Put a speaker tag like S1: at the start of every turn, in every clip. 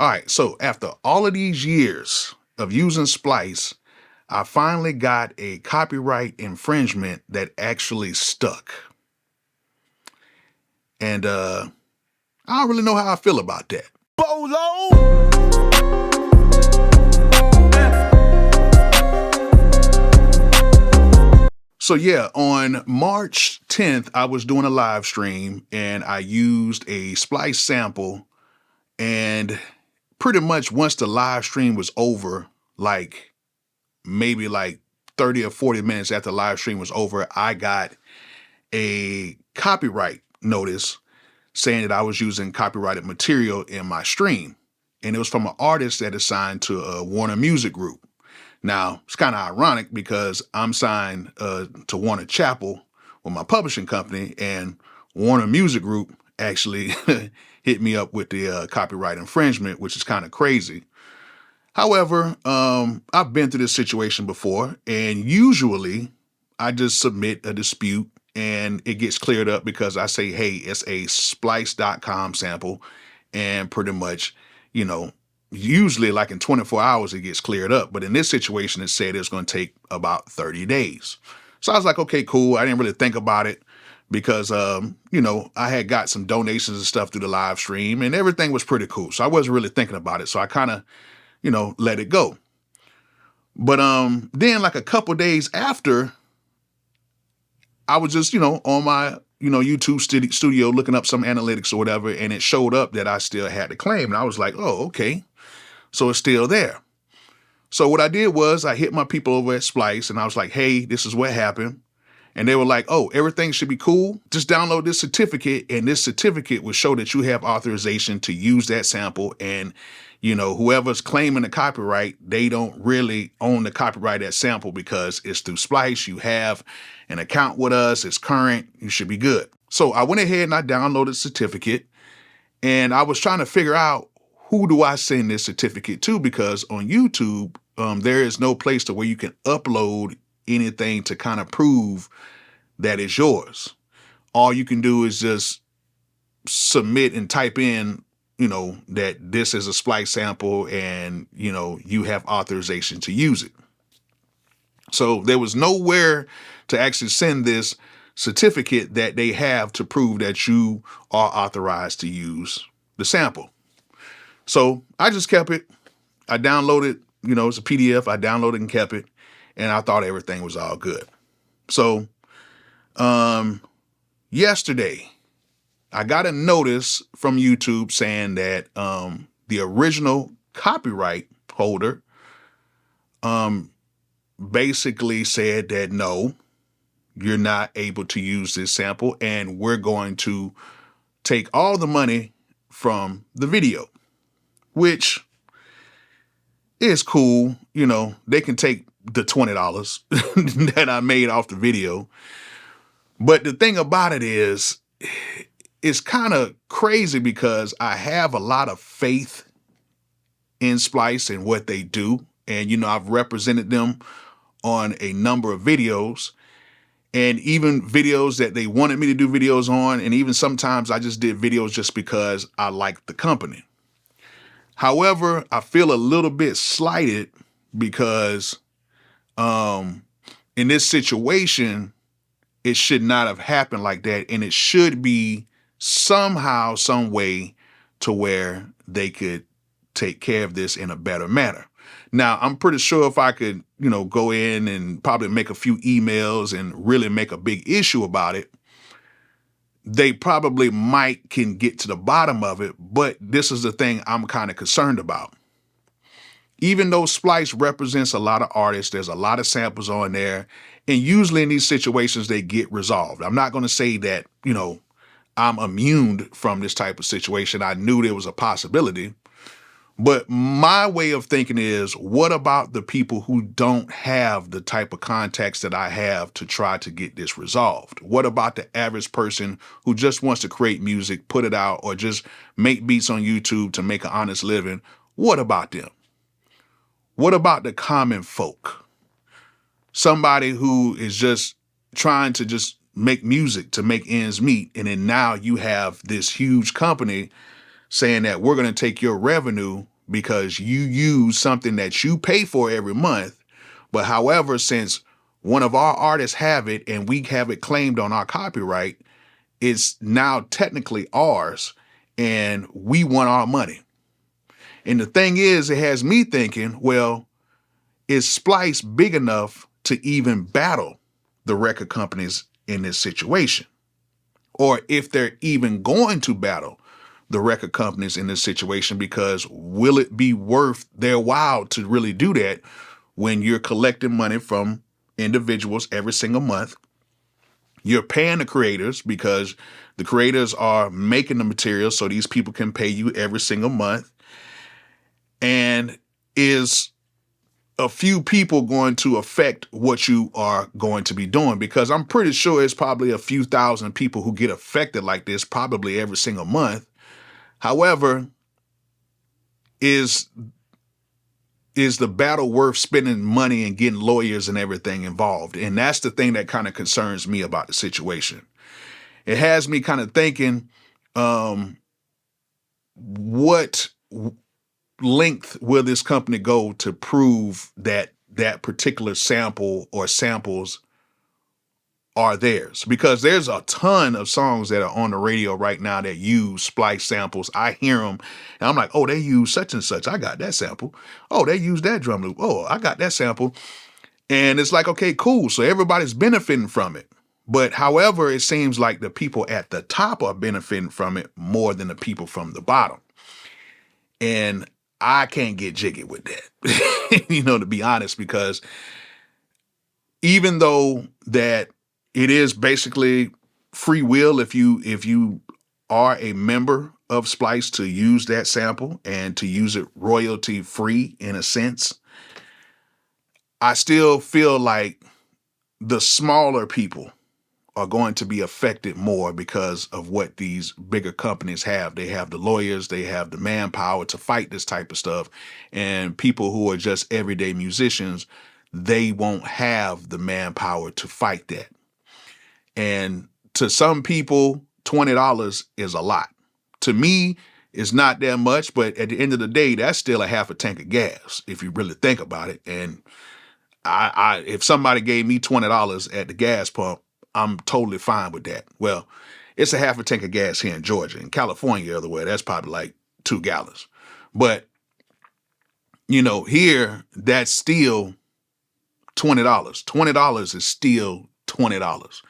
S1: All right, so after all of these years of using Splice, I finally got a copyright infringement that actually stuck. And I don't really know how I feel about that. Bolo! So yeah, on March 10th, I was doing a live stream and I used a Splice sample, and pretty much once the live stream was over, like maybe like 30 or 40 minutes after the live stream was over, I got a copyright notice saying that I was using copyrighted material in my stream. And it was from an artist that is signed to a Warner Music Group. Now, it's kind of ironic because I'm signed to Warner Chappell with my publishing company, and Warner Music Group actually hit me up with the copyright infringement, which is kind of crazy. However, I've been through this situation before, and usually I just submit a dispute and it gets cleared up because I say, hey, it's a splice.com sample, and pretty much, you know, usually like in 24 hours, it gets cleared up. But in this situation, it said it's going to take about 30 days. So I was like, okay, cool. I didn't really think about it because, you know, I had got some donations and stuff through the live stream and everything was pretty cool. So I wasn't really thinking about it. So I kind of, you know, let it go. But then like a couple days after, I was just, you know, on my, you know, YouTube studio looking up some analytics or whatever, and it showed up that I still had the claim. And I was like, oh, okay. So it's still there. So what I did was I hit my people over at Splice and I was like, hey, this is what happened. And they were like, oh, everything should be cool. Just download this certificate, and this certificate will show that you have authorization to use that sample. And, you know, whoever's claiming the copyright, they don't really own the copyright of that sample because it's through Splice. You have an account with us. It's current. You should be good. So I went ahead and I downloaded the certificate, and I was trying to figure out, who do I send this certificate to? Because on YouTube, there is no place to where you can upload anything to kind of prove that it's yours. All you can do is just submit and type in, you know, that this is a Splice sample and, you know, you have authorization to use it. So there was nowhere to actually send this certificate that they have to prove that you are authorized to use the sample. So I just kept it. I downloaded, you know, it's a PDF. I downloaded and kept it, and I thought everything was all good. So yesterday, I got a notice from YouTube saying that the original copyright holder basically said that no, you're not able to use this sample, and we're going to take all the money from the video, which is cool. You know, they can take the $20 that I made off the video. But the thing about it is, it's kind of crazy because I have a lot of faith in Splice and what they do. And, you know, I've represented them on a number of videos, and even videos that they wanted me to do videos on. And even sometimes I just did videos just because I liked the company. However, I feel a little bit slighted because in this situation, it should not have happened like that. And it should be somehow, some way to where they could take care of this in a better manner. Now, I'm pretty sure if I could, you know, go in and probably make a few emails and really make a big issue about it, they probably might can get to the bottom of it. But this is the thing I'm kind of concerned about. Even though Splice represents a lot of artists, there's a lot of samples on there, and usually in these situations, they get resolved. I'm not going to say that, you know, I'm immune from this type of situation. I knew there was a possibility. But my way of thinking is, what about the people who don't have the type of contacts that I have to try to get this resolved? What about the average person who just wants to create music, put it out, or just make beats on YouTube to make an honest living? What about them? What about the common folk? Somebody who is just trying to just make music to make ends meet, and then now you have this huge company saying that we're going to take your revenue because you use something that you pay for every month. But however, since one of our artists have it and we have it claimed on our copyright, it's now technically ours and we want our money. And the thing is, it has me thinking, well, is Splice big enough to even battle the record companies in this situation? Or if they're even going to battle the record companies in this situation, because will it be worth their while to really do that when you're collecting money from individuals every single month? You're paying the creators because the creators are making the material so these people can pay you every single month. And is a few people going to affect what you are going to be doing? Because I'm pretty sure it's probably a few thousand people who get affected like this probably every single month. However, is the battle worth spending money and getting lawyers and everything involved? And that's the thing that kind of concerns me about the situation. It has me kind of thinking, what length will this company go to prove that that particular sample or samples are theirs? Because there's a ton of songs that are on the radio right now that use Splice samples. I hear them and I'm like, oh, they use such and such. I got that sample. Oh, they use that drum loop. Oh, I got that sample. And it's like, okay, cool. So everybody's benefiting from it. But however, it seems like the people at the top are benefiting from it more than the people from the bottom. And I can't get jiggy with that, to be honest, because even though that it is basically free will if you are a member of Splice to use that sample and to use it royalty free in a sense, I still feel like the smaller people are going to be affected more because of what these bigger companies have. They have the lawyers, they have the manpower to fight this type of stuff. And people who are just everyday musicians, they won't have the manpower to fight that. And to some people, $20 is a lot. To me, it's not that much, but at the end of the day, that's still a half a tank of gas if you really think about it. And if somebody gave me $20 at the gas pump, I'm totally fine with that. Well, it's a half a tank of gas here in Georgia. In California, other way, that's probably like 2 gallons. But, here, that's still $20. $20 is still $20.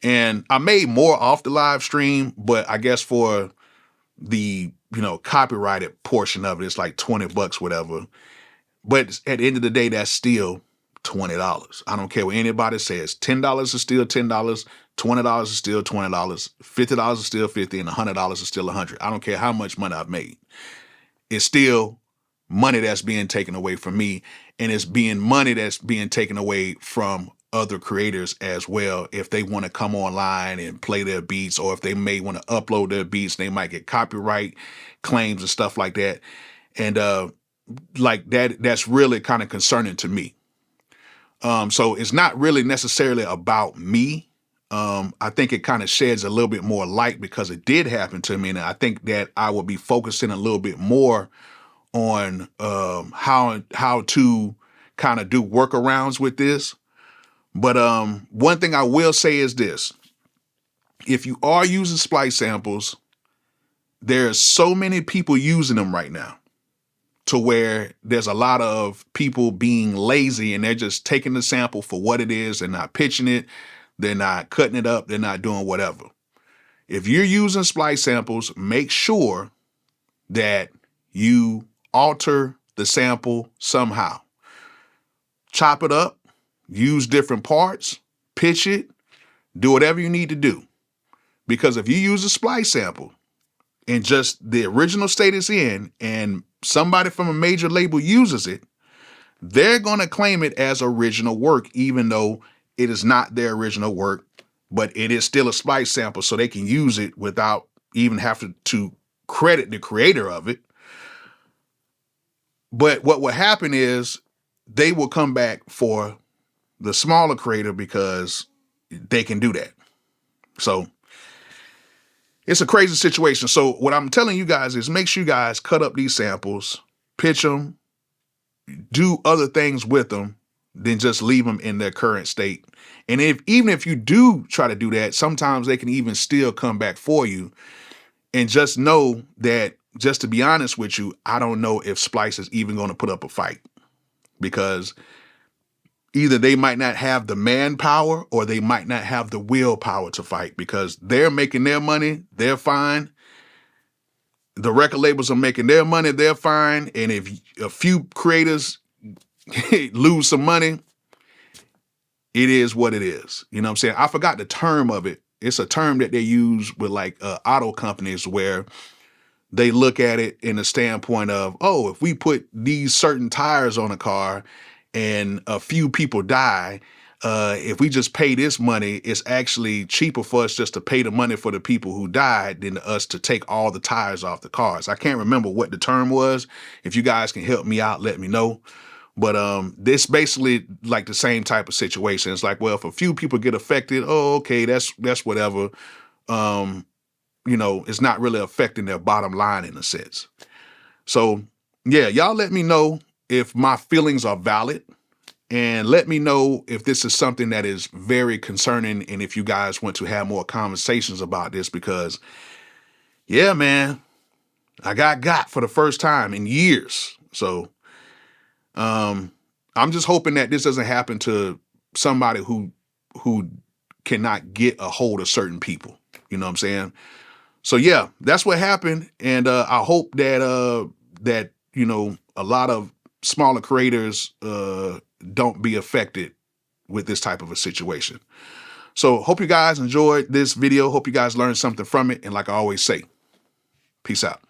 S1: And I made more off the live stream, but I guess for the, copyrighted portion of it, it's like $20, whatever. But at the end of the day, that's still $20. I don't care what anybody says. $10 is still $10. $20 is still $20. $50 is still $50, and $100 is still $100. I don't care how much money I've made. It's still money that's being taken away from me, and it's money that's being taken away from other creators as well. If they want to come online and play their beats, or if they may want to upload their beats, they might get copyright claims and stuff like that. And like that's really kind of concerning to me. So it's not really necessarily about me. I think it kind of sheds a little bit more light because it did happen to me. And I think that I will be focusing a little bit more on how to kind of do workarounds with this. But one thing I will say is this. If you are using Splice samples, there's so many people using them right now, to where there's a lot of people being lazy and they're just taking the sample for what it is. They're not pitching it. They're not cutting it up. They're not doing whatever. If you're using Splice samples, make sure that you alter the sample somehow. Chop it up, use different parts, pitch it, do whatever you need to do. Because if you use a Splice sample and just the original state it's in, and somebody from a major label uses it, they're going to claim it as original work, even though it is not their original work, but it is still a Splice sample, so they can use it without even having to credit the creator of it. But what will happen is they will come back for the smaller creator because they can do that. So it's a crazy situation. So what I'm telling you guys is make sure you guys cut up these samples, pitch them, do other things with them than just leave them in their current state. And even if you do try to do that, sometimes they can even still come back for you. And just know that, just to be honest with you, I don't know if Splice is even going to put up a fight, because either they might not have the manpower or they might not have the willpower to fight, because they're making their money, they're fine. The record labels are making their money, they're fine. And if a few creators lose some money, it is what it is. You know what I'm saying? I forgot the term of it. It's a term that they use with like auto companies, where they look at it in the standpoint of, oh, if we put these certain tires on a car and a few people die, if we just pay this money, it's actually cheaper for us just to pay the money for the people who died than us to take all the tires off the cars. I can't remember what the term was. If you guys can help me out, let me know. But this basically like the same type of situation. It's like, well, if a few people get affected, oh, okay, that's whatever. You know, it's not really affecting their bottom line in a sense. So yeah, y'all let me know if my feelings are valid, and let me know if this is something that is very concerning, and if you guys want to have more conversations about this, because yeah, man, I got for the first time in years. So I'm just hoping that this doesn't happen to somebody who cannot get a hold of certain people. You know what I'm saying? So yeah, that's what happened. And I hope that that, you know, a lot of smaller creators don't be affected with this type of a situation. So hope you guys enjoyed this video. Hope you guys learned something from it. And like I always say, peace out.